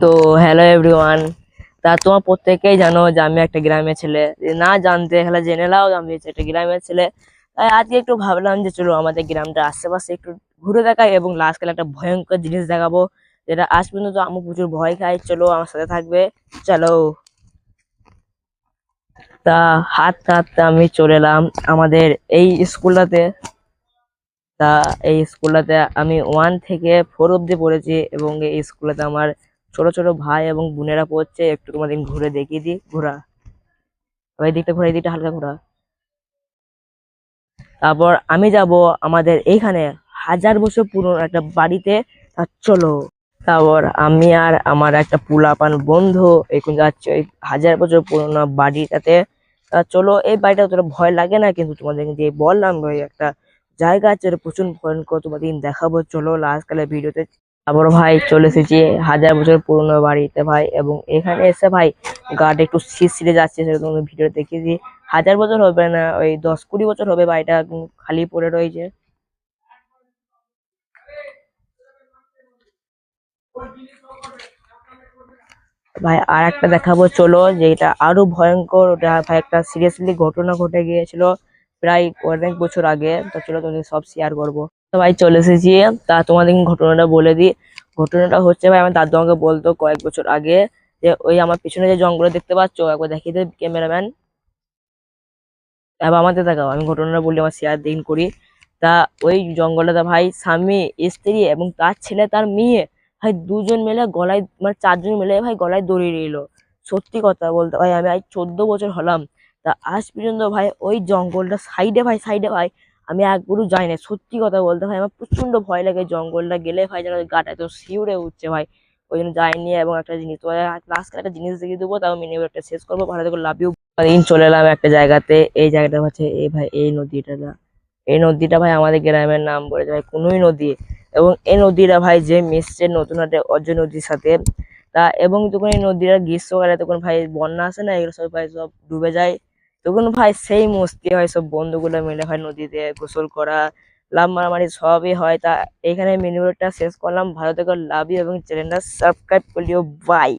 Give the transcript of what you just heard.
তো hello everyone. তোমার প্রত্যেকেই জানো যে আমি একটা গ্রামের ছেলে। না জানতে হলে জেনে নাও আমি হচ্ছে একটা গ্রামের ছেলে। তাই আজকে একটু ভাবলাম যে চলো আমাদের গ্রামটা আশেপাশে একটু ঘুরে দেখাই এবং লাস্ট কালে একটা ভয়ঙ্কর জিনিস দেখাবো, যেটা আজ পর্যন্ত আমি প্রচুর ভয় খাই। চলো আমার সাথে থাকবে, চলো। তা হাঁটতে হাঁটতে আমি চলে এলাম আমাদের এই স্কুলটাতে। তা এই স্কুলটাতে আমি 1 থেকে 4 অব্দি পড়েছি এবং এই স্কুলটাতে আমার ছোট ছোট ভাই এবং বোনেরা পড়ছে। একটু তোমাদের ঘুরে দেখিয়ে দিই, ঘোরা ওই দিকটা, ঘোরা এই দিকটা হালকা ঘোরা। তারপর আমি যাব আমাদের এইখানে 1000 বছর পুরনো একটা বাড়িতে। তা চলো। তারপর আমি আর আমার একটা পুলাপান বন্ধু এখন যাচ্ছে ওই 1000 বছর পুরনো বাড়িটাতে। তা চলো, এই বাড়িটা তোরা ভয় লাগে না, কিন্তু তোমাদের যে বললাম ওই একটা জায়গা আছে ওটা প্রচুর ভয়ঙ্কর, তোমাদের দেখাবো, চলো লাস্ট কালে ভিডিওতে। তারপর ভাই চলে এসেছি 1000 বছর পুরনো বাড়িতে ভাই, এবং এখানে এসে ভাই গাটা একটু শিরশিরে যাচ্ছে, সেটা তোমাদের ভিডিও দেখিয়েছি। 1000 বছর হবে না, ওই 10-20 বছর হবে বাড়িটা খালি পড়ে রয়েছে। ভাই আর একটা দেখাবো চলো, যে এটা আরো ভয়ঙ্কর। ওটা ভাই একটা সিরিয়াসলি ঘটনা ঘটে গিয়েছিল প্রায় অনেক বছর আগে। তো চলো তোমাদের সব শেয়ার করবো। তো ভাই চলে এসেছি। তা তোমাদের ঘটনাটা বলে দিই। ঘটনাটা হচ্ছে ভাই, আমার দাদু আমাকে বলতো কয়েক বছর আগে যে ওই আমার পিছনে যে জঙ্গল দেখতে পাচ্ছ, একবার দেখিয়ে দেবে ক্যামেরাম্যান। এবার আমাদের দেখাও, আমি ঘটনাটা বলি, আমার শেয়ার দিন করি। তা ওই জঙ্গলটাতে ভাই স্বামী, স্ত্রী এবং তার ছেলে তার মেয়ে ভাই দুজন মিলে গলায়, মানে 4 জন মিলে ভাই গলায় দড়ি নিল। সত্যি কথা বলতে ভাই আমি আজ 14 বছর হলাম, তা আজ পর্যন্ত ভাই ওই জঙ্গলটা সাইডে ভাই আমি একবারও যাই না। সত্যি কথা বলতে ভাই আমার প্রচন্ড ভয় লাগে জঙ্গলটা গেলে ভাই, যেন গাটা এত শিউরে উঠছে ভাই। ওই জন্য যাইনি। এবং একটা জিনিস তো লাস্ট একটা জিনিস দেখিয়ে দেবো, তাও মিনিমাম একটা শেষ করবো, ভালো থেকে লাভ ইউ। চলে এলাম একটা জায়গাতে, এই জায়গাটা হচ্ছে এই ভাই এই নদীটা না, এই নদীটা ভাই আমাদের গ্রামের নাম বলেছে ভাই কুনুই নদী। এবং এই নদীটা ভাই যে মিশছে নতুন হাটে অজয় নদীর সাথে। তা এবং তখন এই নদীটা গ্রীষ্মকালে তখন ভাই বন্যা আসে না, এগুলো সব ভাই সব ডুবে যায়। তখন ভাই সেই মস্তি হয়, সব বন্ধুগুলো মিলে হয় নদীতে গোসল করা, লাভ মারামারি সবই হয়। তা এখানে মিনিমামটা শেষ করলাম, ভালো থেকে লাভ ইউ এবং চ্যানেলটা সাবস্ক্রাইব করলিও, বাই।